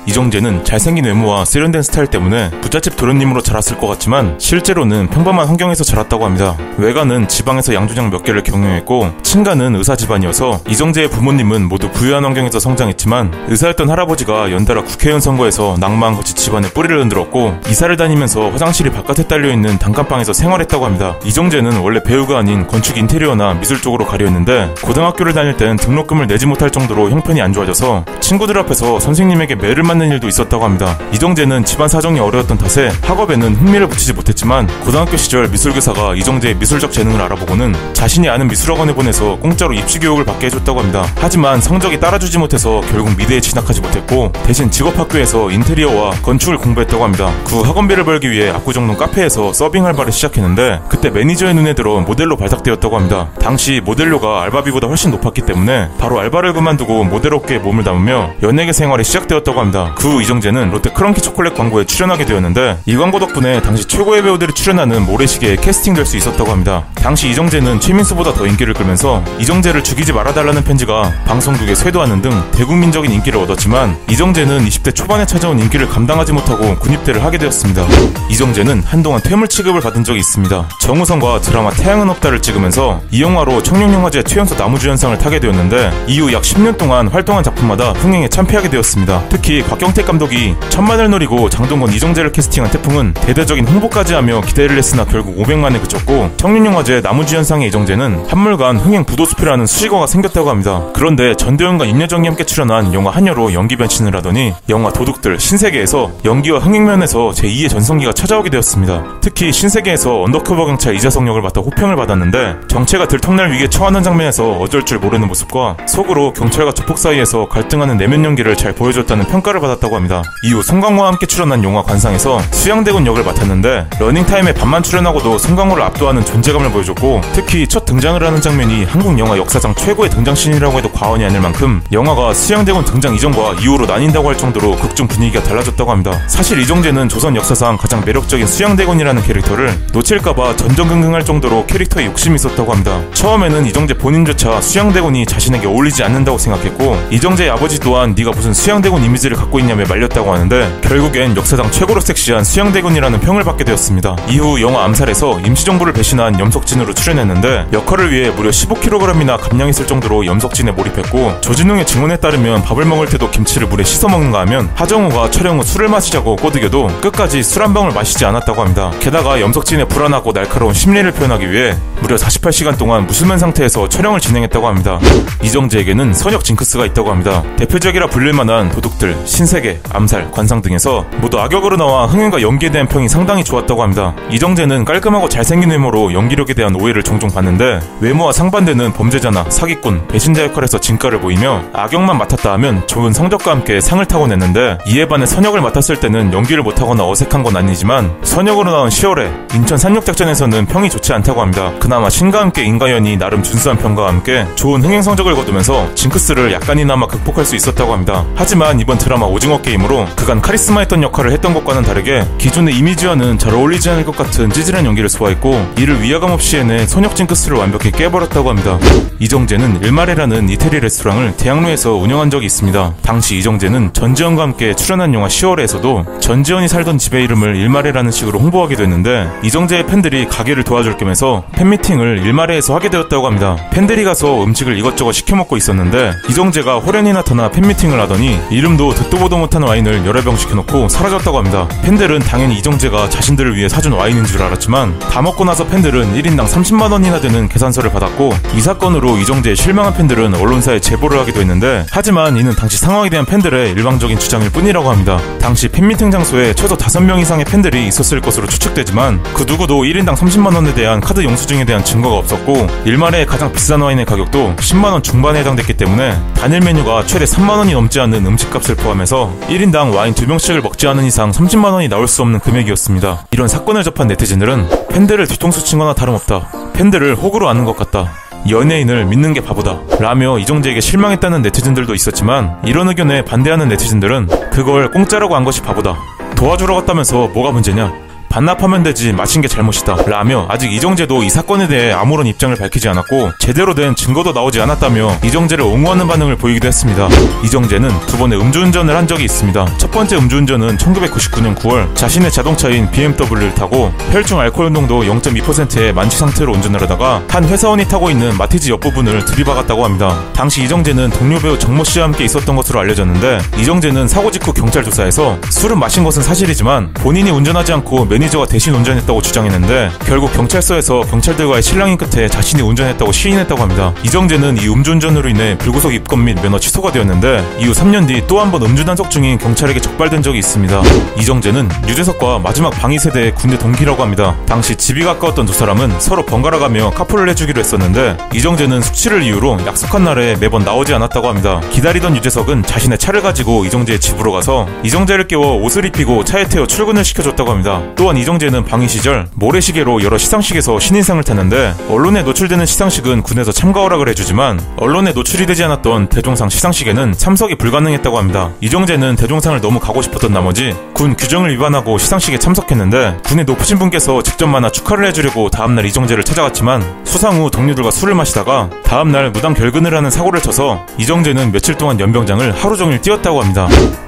이정재는 잘생긴 외모와 세련된 스타일 때문에 부잣집 도련님으로 자랐을 것 같지만 실제로는 평범한 환경에서 자랐다고 합니다. 외가는 지방에서 양조장 몇 개를 경영했고 친가는 의사 집안이어서 이정재의 부모님은 모두 부유한 환경에서 성장했지만 의사였던 할아버지가 연달아 국회의원 선거에서 낙마한것이 집안에 뿌리를 흔들었고 이사를 다니면서 화장실이 바깥에 딸려있는 단칸방에서 생활했다고 합니다. 이정재는 원래 배우가 아닌 건축 인테리어나 미술 쪽으로 가려 했는데 고등학교를 다닐 땐 등록금을 내지 못할 정도로 형편이 안 좋아져서 친구들 앞에서 선생님에게 매를 맞는 일도 있었다고 합니다. 이정재는 집안 사정이 어려웠던 탓에 학업에는 흥미를 붙이지 못했지만 고등학교 시절 미술교사가 이정재의 미술적 재능을 알아보고는 자신이 아는 미술학원에 보내서 공짜로 입시 교육을 받게 해줬다고 합니다. 하지만 성적이 따라주지 못해서 결국 미대에 진학하지 못했고 대신 직업학교에서 인테리어와 건축을 공부했다고 합니다. 그 학원비를 벌기 위해 압구정동 카페에서 서빙 알바를 시작했는데 그때 매니저의 눈에 들어 모델로 발탁되었다고 합니다. 당시 모델료가 알바비보다 훨씬 높았기 때문에 바로 알바를 그만두고 모델 업계에 몸을 담으며 연예계 생활이 시작되었다고 합니다. 그 후 이정재는 롯데 크런키 초콜릿 광고에 출연하게 되었는데 이 광고 덕분에 당시 최고의 배우들이 출연하는 모래시계에 캐스팅될 수 있었다고 합니다. 당시 이정재는 최민수보다 더 인기를 끌면서 이정재를 죽이지 말아달라는 편지가 방송국에 쇄도하는 등 대국민적인 인기를 얻었지만 이정재는 20대 초반에 찾아온 인기를 감당하지 못하고 군입대를 하게 되었습니다. 이정재는 한동안 퇴물 취급을 받은 적이 있습니다. 정우성과 드라마 태양은 없다를 찍으면서 이 영화로 청룡영화제 최연소 나무주연상을 타게 되었는데 이후 약 10년 동안 활동한 작품마다 흥행에 참패하게 되었습니다. 특히 곽경택 감독이 천만을 노리고 장동건, 이정재를 캐스팅한 태풍은 대대적인 홍보까지 하며 기대를 했으나 결국 500만에 그쳤고 청룡영화제 나무주연상의 이정재는 한물간 흥행 부도수표라는 수식어가 생겼다고 합니다. 그런데 전도연과 임여정이 함께 출연한 영화 한여로 연기 변신을 하더니 영화 도둑들 신세계에서 연기와 흥행 면에서 제2의 전성기가 찾아오게 되었습니다. 특히 신세계에서 언더커버 경찰 이자성 역을 맡아 호평을 받았는데 정체가 들통날 위기에 처하는 장면에서 어쩔 줄 모르는 모습과 속으로 경찰과 조폭 사이에서 갈등하는 내면 연기를 잘 보여줬다는 평가를 받았다고 합니다. 이후 송강호와 함께 출연한 영화 관상에서 수양대군 역을 맡았는데 러닝타임에 반만 출연하고도 송강호를 압도하는 존재감을 보여줬고 특히 첫 등장을 하는 장면이 한국 영화 역사상 최고의 등장씬이라고 해도 과언이 아닐 만큼 영화가 수양대군 등장 이전과 이후로 나뉜다고 할 정도로 극중 분위기가 달라졌다고 합니다. 사실 이정재는 조선 역사상 가장 매력적인 수양대군이라는 캐릭터를 놓칠까봐 전전긍긍할 정도로 캐릭터에 욕심이 있었다고 합니다. 처음에는 이정재 본인조차 수양대군이 자신에게 어울리지 않는다고 생각했고 이정재의 아버지 또한 네가 무슨 수양대군 이미지를 갖고 있냐며 말렸다고 하는데 결국엔 역사상 최고로 섹시한 수양대군이라는 평을 받게 되었습니다. 이후 영화 암살에서 임시정부를 배신한 염석진으로 출연했는데 역할을 위해 무려 15kg이나 감량했을 정도로 염석진에 몰입했고 조진웅의 증언에 따르면 밥을 먹을 때도 김치를 물에 씻어 먹는가 하면 하정우가 촬영 후 술을 마시자고 꼬드겨도 끝까지 술 한 방울 마시지 않았다고 합니다. 게다가 염석진의 불안하고 날카로운 심리를 표현하기 위해 무려 48시간 동안 무술면 상태에서 촬영을 진행했다고 합니다. 이정재에게는 선역 징크스가 있다고 합니다. 대표적이라 불릴만한 도둑들, 신세계, 암살, 관상 등에서 모두 악역으로 나와 흥행과 연기에 대한 평이 상당히 좋았다고 합니다. 이정재는 깔끔하고 잘생긴 외모로 연기력에 대한 오해를 종종 받는데 외모와 상반되는 범죄자나 사기꾼, 배신자 역할에서 진가를 보이며 악역만 맡았다 하면 좋은 성적과 함께 상을 타고 냈는데 이에 반해 선역을 맡았을 때는 연기를 못하거나 어색한 건 아니지만 선역으로 나온 10월에 인천 산역작전에서는 평이 좋지 않다고 합니다. 그나마 신과 함께 인가연이 나름 준수한 평가와 함께 좋은 흥행 성적을 거두면서 징크스를 약간이나마 극복할 수 있었다고 합니다. 하지만 이번 드라마 오징어 게임으로 그간 카리스마 있던 역할을 했던 것과는 다르게 기존의 이미지와는 잘 어울리지 않을 것 같은 찌질한 연기를 소화했고 이를 위화감 없이 해내 선역 징크스를 완벽히 깨버렸다고 합니다. 이정재는 일마레라는 이태리 레스토랑을 대학로에서 운영한 적이 있습니다. 당시 이정재는 전지현과 함께 출연한 영화 10월에서도 전지현이 살던 집의 이름을 일마레라는 식으로 홍보하게 됐는데 이정재의 팬들이 가게를 도와줄 겸해서 팬미팅을 일마레에서 하게 되었다고 합니다. 팬들이 가서 음식을 이것저것 시켜먹고 있었는데 이정재가 호련히 나타나 팬미팅을 하더니 이름도 듣도 보도 못한 와인을 여러 병 시켜놓고 사라졌다고 합니다. 팬들은 당연히 이정재가 자신들을 위해 사준 와인인 줄 알았지만 다 먹고 나서 팬들은 1인당 30만원이나 되는 계산서를 받았고 이 사건으로 이정재의 실망한 팬들은 언론사에 제보를 하기도 했는데 하지만 이는 당시 상황에 대한 팬들의 일방적인 주장일 뿐이라고 합니다. 당시 팬미팅 장소에 최소 5명 이상의 팬들이 있었을 것으로 추측되지만 그 누구도 1인당 30만원에 대한 카드 영수증에 대한 증거가 없었고 일말의 가장 비싼 와인의 가격도 10만원 중반에 해당됐기 때문에 단일 메뉴가 최대 3만원이 넘지 않는 음식값을 포함해서 1인당 와인 2병씩을 먹지 않은 이상 30만원이 나올 수 없는 금액이었습니다. 이런 사건을 접한 네티즌들은 팬들을 뒤통수 친 거나 다름없다. 팬들을 호구로 아는 것 같다. 연예인을 믿는 게 바보다 라며 이정재에게 실망했다는 네티즌들도 있었지만 이런 의견에 반대하는 네티즌들은 그걸 공짜라고 한 것이 바보다. 도와주러 갔다면서 뭐가 문제냐. 반납하면 되지 마신 게 잘못이다 라며 아직 이정재도 이 사건에 대해 아무런 입장을 밝히지 않았고 제대로 된 증거도 나오지 않았다며 이정재를 옹호하는 반응을 보이기도 했습니다. 이정재는 두 번의 음주운전을 한 적이 있습니다. 첫 번째 음주운전은 1999년 9월 자신의 자동차인 BMW를 타고 혈중 알코올 농도 0.2%의 만취 상태로 운전을 하다가 한 회사원이 타고 있는 마티즈 옆부분을 들이박았다고 합니다. 당시 이정재는 동료 배우 정모 씨와 함께 있었던 것으로 알려졌는데 이정재는 사고 직후 경찰 조사에서 술은 마신 것은 사실이지만 본인이 운전하지 않고 매니저가 대신 운전했다고 주장했는데 결국 경찰서에서 경찰들과의 실랑이 끝에 자신이 운전했다고 시인했다고 합니다. 이정재는 이 음주운전으로 인해 불구속 입건 및 면허 취소가 되었는데 이후 3년 뒤 또 한 번 음주 단속 중인 경찰에게 적발된 적이 있습니다. 이정재는 유재석과 마지막 방위 세대의 군대 동기라고 합니다. 당시 집이 가까웠던 두 사람은 서로 번갈아가며 카풀을 해주기로 했었는데 이정재는 숙취를 이유로 약속한 날에 매번 나오지 않았다고 합니다. 기다리던 유재석은 자신의 차를 가지고 이정재의 집으로 가서 이정재를 깨워 옷을 입히고 차에 태워 출근을 시켜줬다고 합니다. 또한 이정재는 방위 시절 모래시계로 여러 시상식에서 신인상을 탔는데 언론에 노출되는 시상식은 군에서 참가 허락을 해주지만 언론에 노출이 되지 않았던 대종상 시상식에는 참석이 불가능했다고 합니다. 이정재는 대종상을 너무 가고 싶었던 나머지 군 규정을 위반하고 시상식에 참석했는데 군의 높으신 분께서 직접 만나 축하를 해주려고 다음날 이정재를 찾아갔지만 수상 후 동료들과 술을 마시다가 다음날 무단 결근을 하는 사고를 쳐서 이정재는 며칠 동안 연병장을 하루 종일 뛰었다고 합니다.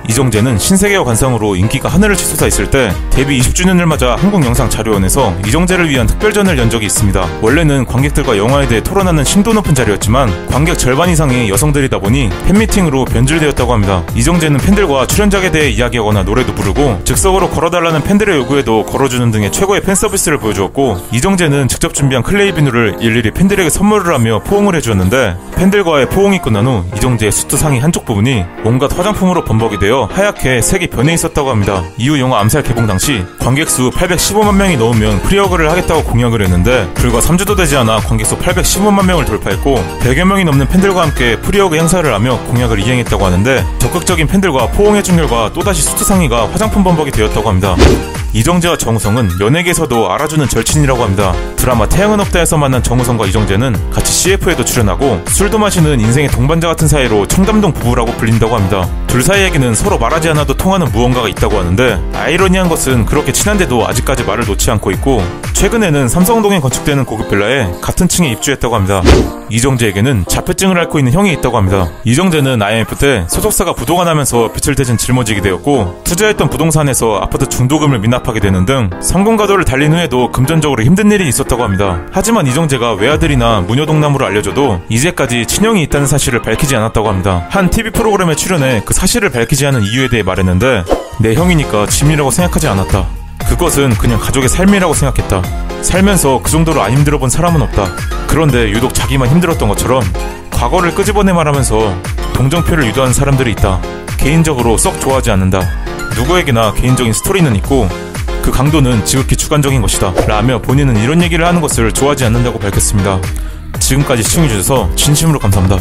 이정재는 신세계와 관상으로 인기가 하늘을 치솟아 있을 때 데뷔 20주년을 맞아 한국영상자료원에서 이정재를 위한 특별전을 연 적이 있습니다. 원래는 관객들과 영화에 대해 토론하는 심도 높은 자리였지만 관객 절반 이상이 여성들이다 보니 팬미팅으로 변질되었다고 합니다. 이정재는 팬들과 출연작에 대해 이야기하거나 노래도 부르고 즉석으로 걸어달라는 팬들의 요구에도 걸어주는 등의 최고의 팬 서비스를 보여주었고 이정재는 직접 준비한 클레이 비누를 일일이 팬들에게 선물을 하며 포옹을 해주었는데 팬들과의 포옹이 끝난 후 이정재의 수트 상의 한쪽 부분이 온갖 화장품으로 범벅이 되어 하얗게 색이 변해 있었다고 합니다. 이후 영화 암살 개봉 당시 관객 수 815만 명이 넘으면 프리어그를 하겠다고 공약을 했는데 불과 3주도 되지 않아 관객 수 815만 명을 돌파했고 100여 명이 넘는 팬들과 함께 프리어그 행사를 하며 공약을 이행했다고 하는데 적극적인 팬들과 포옹해준 결과 또다시 수트 상의가 화장품 범벅이 되었다고 합니다. 이정재와 정우성은 연예계에서도 알아주는 절친이라고 합니다. 드라마 태양은 없다에서 만난 정우성과 이정재는 같이 CF에도 출연하고 술도 마시는 인생의 동반자 같은 사이로 청담동 부부라고 불린다고 합니다. 둘 사이에게는 서로 말하지 않아도 통하는 무언가가 있다고 하는데 아이러니한 것은 그렇게 친한데도 아직까지 말을 놓지 않고 있고 최근에는 삼성동에 건축되는 고급 빌라에 같은 층에 입주했다고 합니다. 이정재에게는 자폐증을 앓고 있는 형이 있다고 합니다. 이정재는 IMF 때 소속사가 부도가 나면서 빚을 대신 짊어지게 되었고 투자했던 부동산에서 아파트 중도금을 미납하게 되는 등 성공 가도를 달린 후에도 금전적으로 힘든 일이 있었다고 합니다. 하지만 이정재가 외아들이나 무녀동남으로 알려져도 이제까지 친형이 있다는 사실을 밝히지 않았다고 합니다. 한 TV 프로그램에 출연해 그 사실을 밝히지 않은 이유에 대해 말했는데 내 형이니까 짐이라고 생각하지 않았다. 그것은 그냥 가족의 삶이라고 생각했다. 살면서 그 정도로 안 힘들어 본 사람은 없다. 그런데 유독 자기만 힘들었던 것처럼 과거를 끄집어내 말하면서 동정표를 유도하는 사람들이 있다. 개인적으로 썩 좋아하지 않는다. 누구에게나 개인적인 스토리는 있고 그 강도는 지극히 주관적인 것이다 라며 본인은 이런 얘기를 하는 것을 좋아하지 않는다고 밝혔습니다. 지금까지 시청해주셔서 진심으로 감사합니다.